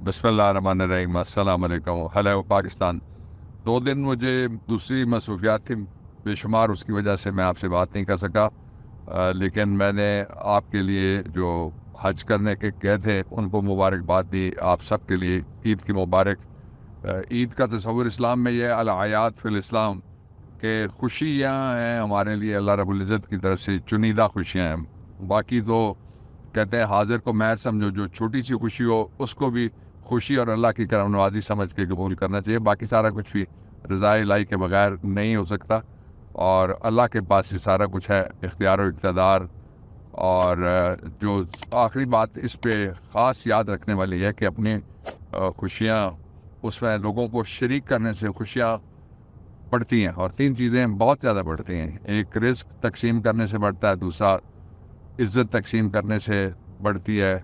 बिस्मिल्लाहिर्रहमानिर्रहीम, अस्सलाम वालेकुम। हेलो पाकिस्तान। 2 दिन मुझे दूसरी मसरूफियात थी बेशुमार, उसकी वजह से मैं आपसे बात नहीं कर सका। लेकिन मैंने आपके लिए जो हज करने के गए थे उनको मुबारकबाद दी। आप सब के लिए ईद की मुबारक। ईद का तस्वुर इस्लाम में यह अल-आयात फिल इस्लाम के खुशियाँ हैं हमारे लिए, अल्लाह रब्बुल इज़्ज़त की तरफ से चुनिंदा खुशियाँ हैं। बाकी तो कहते हैं हाजिर को महर समझो, जो छोटी सी खुशी हो उसको भी खुशी और अल्लाह की करम नवाजी समझ के कबूल करना चाहिए। बाकी सारा कुछ भी रज़ा इलाही के बगैर नहीं हो सकता, और अल्लाह के पास ही सारा कुछ है, इख्तियार और इक़्तिदार। और जो आखिरी बात इस पे ख़ास याद रखने वाली है कि अपनी खुशियाँ उसमें लोगों को शरीक करने से खुशियाँ बढ़ती हैं, और 3 चीज़ें बहुत ज़्यादा बढ़ती हैं। एक रिज़्क तक़सीम करने से बढ़ता है, दूसरा इज़्ज़त तक़सीम करने से बढ़ती है,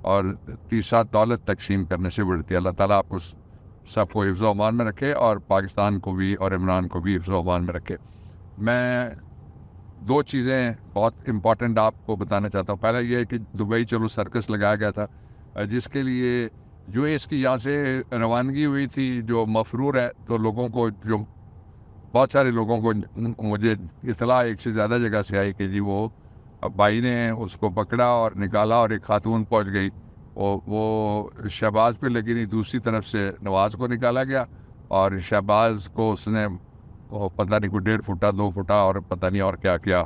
और तीसरा दौलत तक़सीम करने से बढ़ती है। अल्लाह ताला आपको सबको हिफ्ज़ व अमान में रखे, और पाकिस्तान को भी और इमरान को भी हिफ्ज़ व अमान में रखे। मैं 2 चीज़ें बहुत इम्पॉर्टेंट आपको बताना चाहता हूँ। पहला ये है कि दुबई चलो सर्कस लगाया गया था, जिसके लिए जो इसकी यहाँ से रवानगी हुई थी जो मफरूर है, तो लोगों को जो बहुत सारे लोगों को मुझे इतला एक से ज़्यादा जगह से आई कि जी वो भाई ने उसको पकड़ा और निकाला, और एक खातून पहुंच गई, वो शहबाज पे लगी नहीं, दूसरी तरफ से नवाज़ को निकाला गया, और शहबाज को उसने वो पता नहीं कोई 1.5 फुटा 2 फुटा और पता नहीं और क्या क्या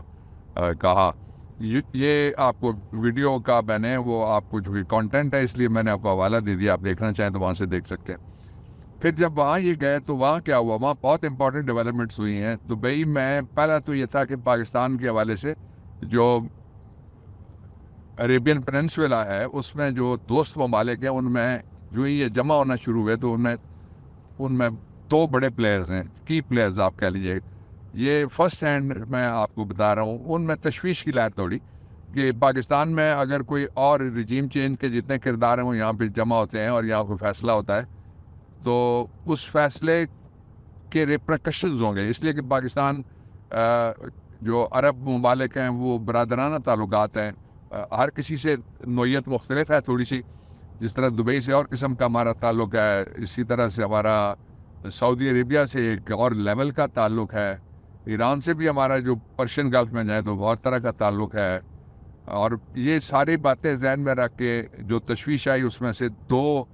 कहा। ये आपको वीडियो का मैंने वो आपको जो कंटेंट है इसलिए मैंने आपको हवाला दे दिया, आप देखना चाहें तो वहाँ से देख सकते हैं। फिर जब वहाँ ये गए तो वहाँ क्या हुआ, वहाँ बहुत इंपॉर्टेंट डेवलपमेंट्स हुई हैं दुबई में। पहला तो ये था कि पाकिस्तान के हवाले से जो अरेबियन पेनिनसुला है उसमें जो दोस्त ममालिक हैं उनमें जो ही ये जमा होना शुरू हुए, तो उनमें उनमें 2 बड़े प्लेयर्स हैं, की प्लेयर्स आप कह लीजिए। ये फर्स्ट हैंड मैं आपको बता रहा हूँ, उनमें तशवीश की लहर तोड़ी कि पाकिस्तान में अगर कोई और रिजीम चेंज के जितने किरदार हैं वो यहाँ पे जमा होते हैं और यहाँ कोई फ़ैसला होता है, तो उस फैसले के रिप्रकशंस होंगे। इसलिए कि पाकिस्तान जो अरब ममालिक हैं वो बरादराना ताल्लुकात हैं, हर किसी से नोयत मुख्तलिफ है थोड़ी सी। जिस तरह दुबई से और किस्म का हमारा ताल्लुक़ है, इसी तरह से हमारा सऊदी अरेबिया से एक और लेवल का ताल्लुक़ है। ईरान से भी हमारा जो पर्शियन गल्फ़ में जाए तो बहुत तरह का ताल्लुक़ है। और ये सारी बातें ज़हन में रख के जो तशवीश आई उसमें से 2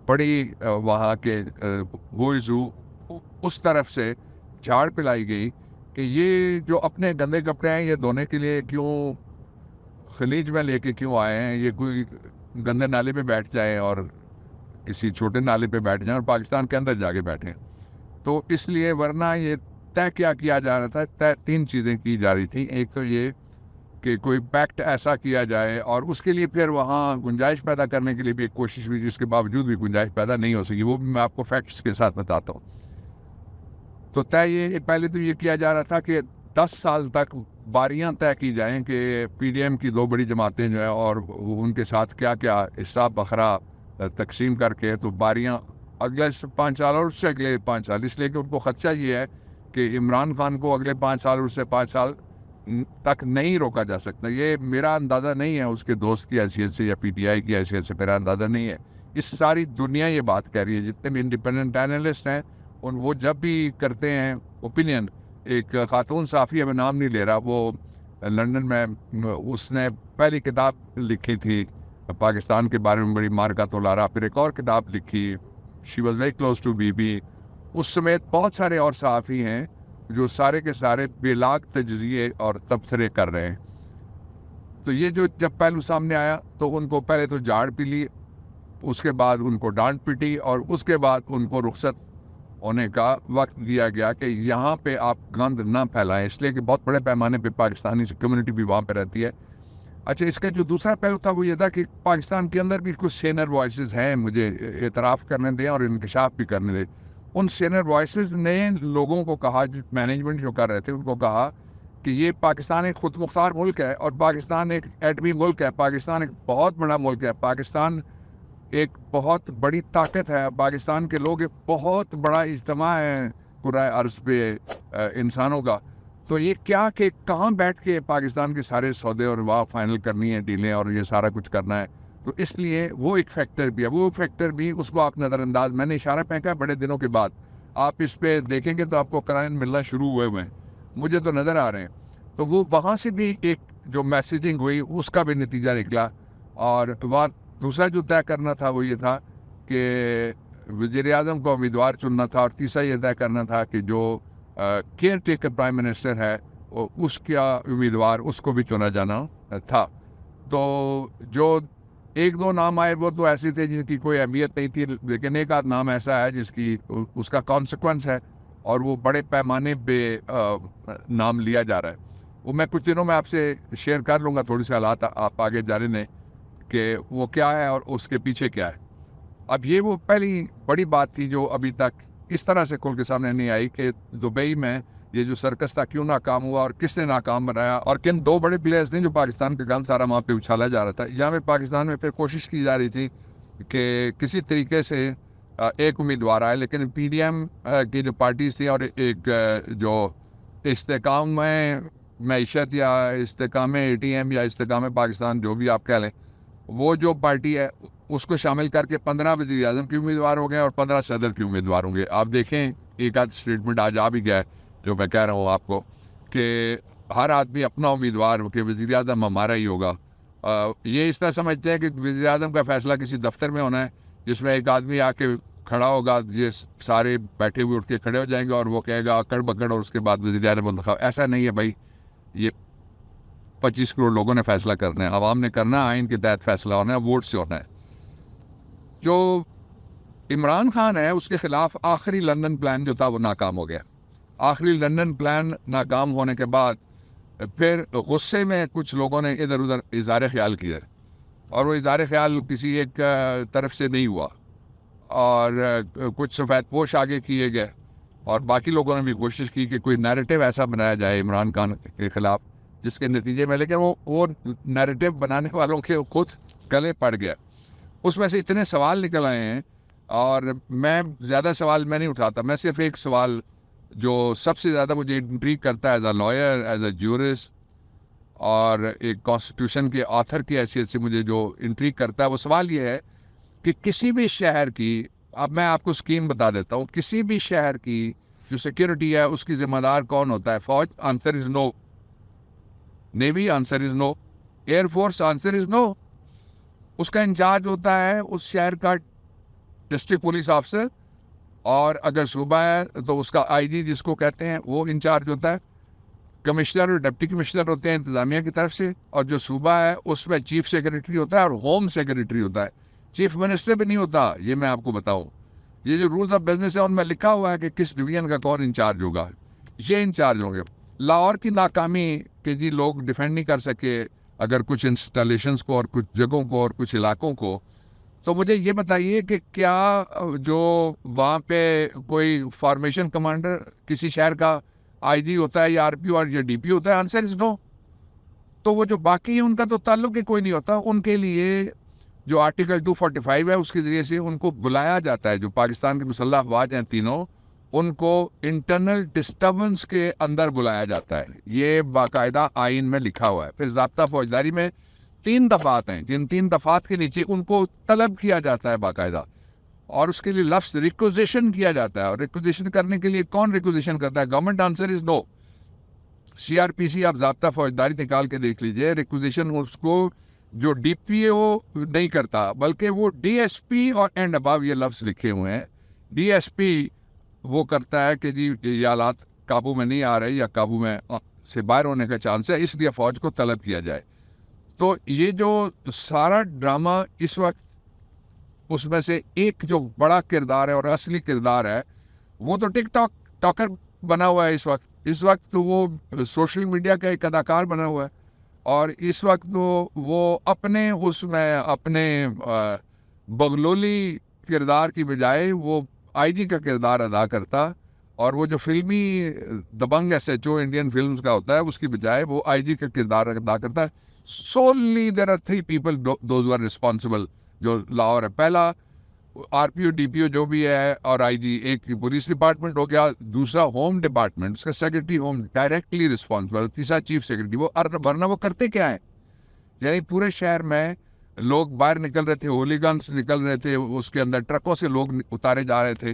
बड़ी वहाँ के वॉइज़ू उस तरफ से झाड़ पिलाई गई कि ये जो अपने गंदे कपड़े हैं ये धोने के लिए क्यों खलीज में लेके क्यों आए हैं, ये कोई गंदे नाले पे बैठ जाए और किसी छोटे नाले पे बैठ जाएं और पाकिस्तान के अंदर जाके बैठें। तो इसलिए वरना ये तय क्या किया जा रहा था, तय 3 चीज़ें की जा रही थी। एक तो ये कि कोई पैक्ट ऐसा किया जाए, और उसके लिए फिर वहाँ गुंजाइश पैदा करने के लिए भी एक कोशिश हुई, जिसके बावजूद भी गुंजाइश पैदा नहीं हो सकी। वो भी मैं आपको फैक्ट्स के साथ बताता हूँ। तो तय ये पहले तो ये किया जा रहा था कि 10 साल तक बारियां तय की जाएं कि पीडीएम की 2 बड़ी जमातें जो है और उनके साथ क्या क्या हिस्सा बखरा तकसीम करके, तो बारियां अगले 5 साल और उससे अगले 5 साल, इसलिए कि उनको ख़दशा ये है कि इमरान खान को अगले 5 साल और उससे 5 साल तक नहीं रोका जा सकता। ये मेरा अंदाज़ा नहीं है, उसके दोस्त की हैसियत से या पीटीआई की हैसियत से मेरा अंदाज़ा नहीं है, इस सारी दुनिया ये बात कह रही है। जितने भी इंडिपेंडेंट एनालिस्ट हैं उन वो जब भी करते हैं ओपिनियन, एक खातून साफ़ी, मैं नाम नहीं ले रहा, वो लंदन में उसने पहली किताब लिखी थी पाकिस्तान के बारे में, बड़ी मार्का तोलारा, फिर एक और किताब लिखी, she was very close to बीबी। उस समेत बहुत सारे और सहाफ़ी हैं जो सारे के सारे बेलाग तजज़िये और तबसरे कर रहे हैं। तो ये जो जब पहलू सामने आया तो उनको पहले तो झाड़ पी, उसके बाद उनको डांट पिटी, और उसके बाद उनको रुखसत होने का वक्त दिया गया कि यहाँ पे आप गंद ना फैलाएं, इसलिए कि बहुत बड़े पैमाने पे पाकिस्तानी कम्युनिटी भी वहाँ पे रहती है। अच्छा, इसका जो दूसरा पहलू था वो ये था कि पाकिस्तान के अंदर भी कुछ सीनियर वॉइसेस हैं, मुझे एतराफ़ करने दें और इंकशाफ भी करने दें। उन सीनियर वॉइसेस ने लोगों को कहा, मैनेजमेंट जो कर रहे थे उनको कहा कि ये पाकिस्तान एक खुद मुख्तार मुल्क है, और पाकिस्तान एक एटमी मुल्क है, पाकिस्तान एक बहुत बड़ा मुल्क है, पाकिस्तान एक बहुत बड़ी ताकत है, पाकिस्तान के लोग एक बहुत बड़ा इज्तिमा है पूरा अर्ज़ पे इंसानों का। तो ये क्या कि कहाँ बैठ के पाकिस्तान के सारे सौदे और वहाँ फाइनल करनी है डीलें और ये सारा कुछ करना है, तो इसलिए वो एक फैक्टर भी है, वो फैक्टर भी उसको आप नज़रअंदाज, मैंने इशारा फेंका बड़े दिनों के बाद, आप इस पे देखेंगे तो आपको क्राइन मिलना शुरू हुए हुए हैं, मुझे तो नज़र आ रहे हैं। तो वो वहाँ से भी एक जो मैसेजिंग हुई उसका भी नतीजा निकला। और वहाँ दूसरा जो तय करना था वो ये था कि वज़ीर-ए-आज़म को उम्मीदवार चुनना था, और तीसरा ये तय करना था कि जो केयर टेकर प्राइम मिनिस्टर है उसका उम्मीदवार उसको भी चुना जाना था। तो जो एक दो नाम आए वो तो ऐसे थे जिनकी कोई अहमियत नहीं थी, लेकिन एक आध नाम ऐसा है जिसकी उसका कॉन्सिक्वेंस है और वो बड़े पैमाने पे नाम लिया जा रहा है। वो मैं कुछ दिनों में आपसे शेयर कर लूँगा, थोड़ी सी हालात आप आगे जाने दें कि वो क्या है और उसके पीछे क्या है। अब ये वो पहली बड़ी बात थी जो अभी तक इस तरह से खुल के सामने नहीं आई कि दुबई में ये जो सर्कस था क्यों नाकाम हुआ और किसने नाकाम बनाया, और किन दो बड़े प्लेयर्स ने जो पाकिस्तान का गम सारा वहाँ पे उछाला जा रहा था। यहाँ पे पाकिस्तान में फिर कोशिश की जा रही थी कि किसी तरीके से एक उम्मीदवार आए, लेकिन पीडीएम की जो पार्टीज थी और एक जो इस्तेकाम में मईशत या इस्तेकाम एटीएम या इस्तेकाम पाकिस्तान जो भी आप कह लें, वो जो पार्टी है उसको शामिल करके 15 वज़ीर आज़म के उम्मीदवार हो गए और 15 सदर के उम्मीदवार होंगे। आप देखें एक आध स्टेटमेंट आज आ भी गया है जो मैं कह रहा हूँ आपको कि हर आदमी अपना उम्मीदवार कि वज़ीर आज़म हमारा ही होगा। ये इस तरह समझते हैं कि वज़ीर आज़म का फैसला किसी दफ्तर में होना है जिसमें एक आदमी आके खड़ा होगा, ये सारे बैठे हुए उठ के खड़े हो जाएंगे और वो कहेगा अकड़ बकड़ और उसके बाद वज़ीर आज़म मुंतखब। ऐसा नहीं है भाई, ये 25 करोड़ लोगों ने फैसला करना है, आवाम ने करना है, आइन के तहत फैसला होना है, वोट से होना है। जो इमरान खान है उसके खिलाफ आखिरी लंदन प्लान जो था वो नाकाम हो गया। आखिरी लंदन प्लान नाकाम होने के बाद फिर गुस्से में कुछ लोगों ने इधर उधर इज़हार ख्याल किया, और वो इज़हार ख्याल किसी एक तरफ से नहीं हुआ, और कुछ सफ़ेद पोश आगे किए गए और बाकी लोगों ने भी कोशिश की कि कोई नैरेटिव ऐसा बनाया जाए इमरान खान के ख़िलाफ़ जिसके नतीजे में, लेकिन वो नैरेटिव बनाने वालों के खुद गले पड़ गया। उसमें से इतने सवाल निकल आए हैं, और मैं ज़्यादा सवाल मैं नहीं उठाता, मैं सिर्फ एक सवाल जो सबसे ज़्यादा मुझे इंट्रीग करता है as a lawyer, as a jurist और एक कॉन्स्टिट्यूशन के ऑथर की हैसियत से मुझे जो इंट्रीग करता है वो सवाल ये है कि किसी भी शहर की, अब मैं आपको स्कीम बता देता हूँ, किसी भी शहर की जो सिक्योरिटी है उसकी ज़िम्मेदार कौन होता है? फ़ौज? Answer is no. Navy? Answer is no. Air force? Answer is no. उसका इंचार्ज होता है उस शहर का डिस्ट्रिक्ट पुलिस ऑफिसर, और अगर सूबा है तो उसका आईजी जिसको कहते हैं वो इंचार्ज होता है। कमिश्नर और डिप्टी कमिश्नर होते हैं इंतज़ामिया की तरफ से, और जो सूबा है उसमें चीफ सेक्रेटरी होता है और होम सेक्रेटरी होता है। चीफ मिनिस्टर भी नहीं होता, ये मैं आपको बताऊं। ये जो रूल्स ऑफ बिजनेस है उनमें लिखा हुआ है कि किस डिवीजन का कौन इंचार्ज होगा, ये इंचार्ज होंगे। लाहौर की नाकामी कि जी लोग डिफेंड नहीं कर सके अगर कुछ इंस्टॉलेशंस को और कुछ जगहों को और कुछ इलाकों को, तो मुझे ये बताइए कि क्या जो वहाँ पे कोई फॉर्मेशन कमांडर किसी शहर का आईजी होता है या आरपीओ और या डीपी होता है? Answer is no. तो वो जो बाकी है उनका तो ताल्लुक ही कोई नहीं होता। उनके लिए जो आर्टिकल 245 है उसके ज़रिए से उनको बुलाया जाता है, जो पाकिस्तान के मुसल्लह अफवाज हैं तीनों, उनको इंटरनल डिस्टर्बेंस के अंदर बुलाया जाता है। ये बाकायदा आइन में लिखा हुआ है। फिर ज़ाब्ता फौजदारी में 3 दफ़ात हैं, जिन 3 दफ़ात के नीचे उनको तलब किया जाता है बाकायदा, और उसके लिए लफ्ज़ रिक्विजिशन किया जाता है। और रिक्विजिशन करने के लिए कौन रिक्विजिशन करता है? Government. Answer is no. CrPC आप ज़ाब्ता फौजदारी निकाल के देख लीजिए, रिक्विजिशन उसको जो डीपीओ नहीं करता, बल्कि वो डीएसपी और एंड अबव ये लफ्ज़ लिखे हुए हैं। डीएसपी वो करता है कि जी ये हालात काबू में नहीं आ रहे या काबू में से बाहर होने का चांस है, इसलिए फ़ौज को तलब किया जाए। तो ये जो सारा ड्रामा इस वक्त, उसमें से एक जो बड़ा किरदार है और असली किरदार है वो तो टिकटॉक टॉकर बना हुआ है। इस वक्त तो वो सोशल मीडिया का एक अदाकार बना हुआ है, और इस वक्त तो वो अपने उसमें अपने बगलोली किरदार की बजाय वो आईजी का किरदार अदा करता, और वो जो फिल्मी दबंग एसएचओ इंडियन फिल्म्स का होता है उसकी बजाय वो आईजी का किरदार अदा करता है। So only there are 3 people those are responsible जो लाहौर है। पहला आरपीओ डीपीओ जो भी है और आईजी, एक पुलिस डिपार्टमेंट हो गया, दूसरा होम डिपार्टमेंट, उसका सेक्रेटरी होम डायरेक्टली रिस्पॉन्सिबल, तीसरा चीफ सेक्रेटरी। वो वरना वो करते क्या है? यानी पूरे शहर में लोग बाहर निकल रहे थे, होलीगन्स निकल रहे थे, उसके अंदर ट्रकों से लोग उतारे जा रहे थे,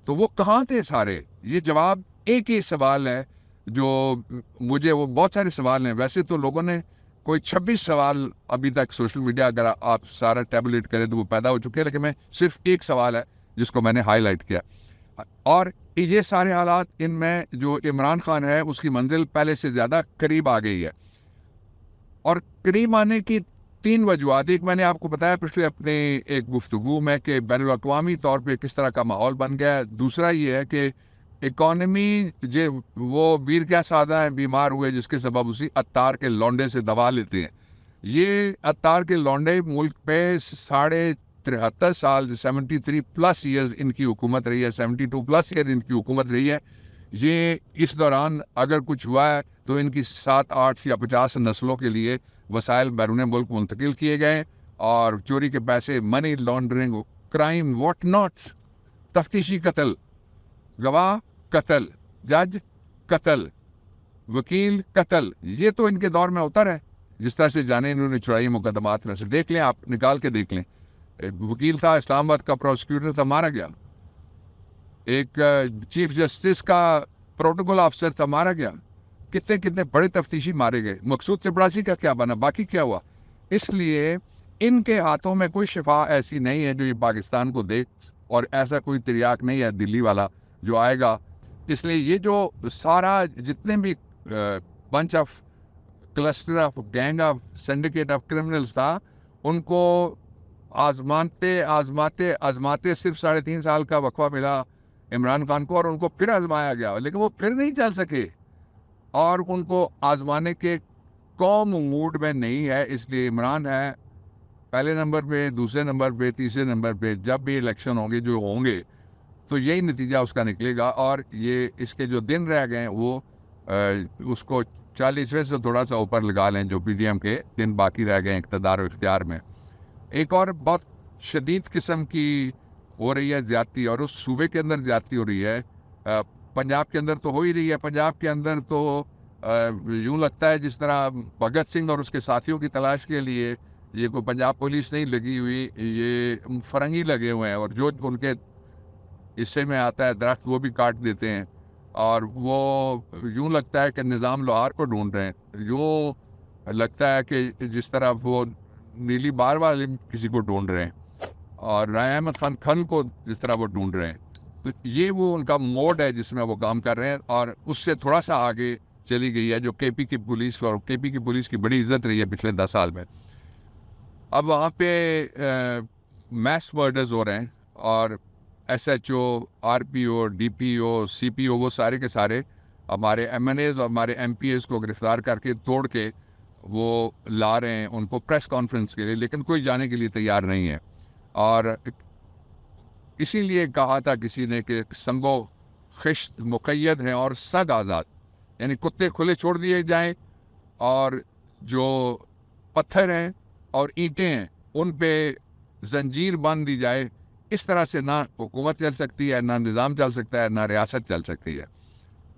तो वो कहाँ थे सारे? ये जवाब एक ही सवाल है जो मुझे, वो बहुत सारे सवाल हैं वैसे तो लोगों ने कोई 26 सवाल अभी तक सोशल मीडिया अगर आप सारा टैबलेट करें तो वो पैदा हो चुके हैं, लेकिन मैं सिर्फ एक सवाल है जिसको मैंने हाईलाइट किया। और ये सारे हालात, इनमें जो इमरान खान है उसकी मंजिल पहले से ज़्यादा करीब आ गई है। और करीब आने की 3 वजूहत, एक मैंने आपको बताया पिछले अपने एक गुफ्तगू में कि बैनुल अक़वामी तौर पे किस तरह का माहौल बन गया है। दूसरा ये है कि इकॉनमी, जे वो वीर क्या सादा है बीमार हुए जिसके सबब उसी अत्तार के लौंडे से दवा लेते हैं। ये अत्तार के लौंडे मुल्क पे 73.5 साल, 73 प्लस ईयर्स इनकी हुकूमत रही है, 72 प्लस ईयर इनकी हुकूमत रही है। ये इस दौरान अगर कुछ हुआ है तो इनकी 7, 8 या 50 नस्लों के लिए वसाइल बैरून मुल्क मुंतकिल किए गए, और चोरी के पैसे, money laundering, crime, what not, तफ्तीशी कत्ल, गवाह कत्ल, जज कत्ल, वकील कत्ल, ये तो इनके दौर में होता रहा। जिस तरह से जाने इन्होंने चुराई मुकदमात में से, देख लें आप, निकाल के देख लें। एक वकील था इस्लामाबाद का, प्रोसिक्यूटर था, मारा गया। एक चीफ जस्टिस का प्रोटोकॉल ऑफिसर था, मारा गया। कितने कितने बड़े तफ्तीशी मारे गए। मकसूद चपरासी का क्या बना, बाकी क्या हुआ? इसलिए इनके हाथों में कोई शिफा ऐसी नहीं है जो ये पाकिस्तान को देख, और ऐसा कोई तिरयाक नहीं है दिल्ली वाला जो आएगा। इसलिए ये जो सारा जितने भी bunch of, cluster of, gang of, syndicate of criminals था, उनको आजमाते आजमाते आजमाते सिर्फ 3.5 साल का वक्फा मिला इमरान खान को, और उनको फिर आजमाया गया, लेकिन वो फिर नहीं चल सके, और उनको आजमाने के कौम मूड में नहीं है। इसलिए इमरान है पहले नंबर पे, दूसरे नंबर पे, तीसरे नंबर पे। जब भी इलेक्शन होंगे जो होंगे तो यही नतीजा उसका निकलेगा। और ये इसके जो दिन रह गए वो उसको 40वें से थोड़ा सा ऊपर लगा लें, जो पीडीएम के दिन बाकी रह गए इक़्तिदार और इख्तियार में। एक और बहुत शदीद किस्म की हो रही है ज़्यादती, और उस सूबे के अंदर ज़्यादती हो रही है। पंजाब के अंदर तो हो ही रही है। पंजाब के अंदर तो यूँ लगता है जिस तरह भगत सिंह और उसके साथियों की तलाश के लिए ये कोई पंजाब पुलिस नहीं लगी हुई, ये फरंगी लगे हुए हैं, और जो उनके हिस्से में आता है दरख्त वो भी काट देते हैं। और वो यूँ लगता है कि निज़ाम लोहार को ढूंढ रहे हैं, यूँ लगता है कि जिस तरह वो नीली बार वाले किसी को ढूंढ रहे हैं, और राय अहमद खान खन को जिस तरह वो ढूंढ रहे हैं। तो ये वो उनका मोड है जिसमें वो काम कर रहे हैं, और उससे थोड़ा सा आगे चली गई है जो केपी की पुलिस, और केपी की पुलिस की बड़ी इज्जत रही है पिछले 10 साल में। अब वहाँ पे मैस मर्डर्स हो रहे हैं, और एसएचओ, आरपीओ, डीपीओ, सीपीओ, वो सारे के सारे हमारे एमएनएज और हमारे एमपीएस को गिरफ्तार करके तोड़ के वो ला रहे हैं उनको प्रेस कॉन्फ्रेंस के लिए, लेकिन कोई जाने के लिए तैयार नहीं है। और इसीलिए कहा था किसी ने कि संगो खिश्त मुक़य्यद हैं और सग आज़ाद, यानी कुत्ते खुले छोड़ दिए जाएं, और जो पत्थर हैं और ईंटें हैं उन पे जंजीर बांध दी जाए। इस तरह से ना हुकूमत चल सकती है, ना निज़ाम चल सकता है, ना रियासत चल सकती है।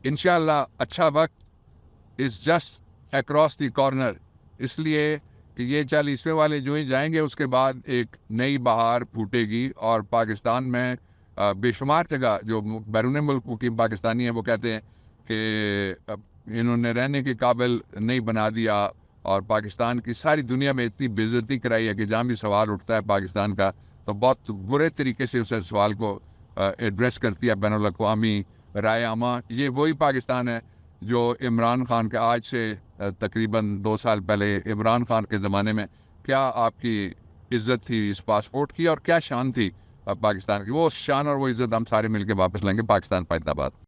इंशाअल्लाह अच्छा वक्त is just across the corner, इसलिए कि ये 40वें वाले जो ही जाएंगे उसके बाद एक नई बहार फूटेगी, और पाकिस्तान में बेशुमार जगह जो बैरून मुल्क मुकीम पाकिस्तानी हैं वो कहते हैं कि इन्होंने रहने के काबिल नहीं बना दिया, और पाकिस्तान की सारी दुनिया में इतनी बेइज्जती कराई है कि जहाँ भी सवाल उठता है पाकिस्तान का तो बहुत बुरे तरीके से उस सवाल को एड्रेस करती है बैनुल अक़वामी राय आमा। ये वही पाकिस्तान है जो इमरान खान के आज से तकरीबन 2 साल पहले इमरान खान के ज़माने में क्या आपकी इज़्ज़त थी इस पासपोर्ट की, और क्या शान थी पाकिस्तान की। वो शान और वो इज़्ज़त हम सारे मिलकर वापस लेंगे। पाकिस्तान जिंदाबाद।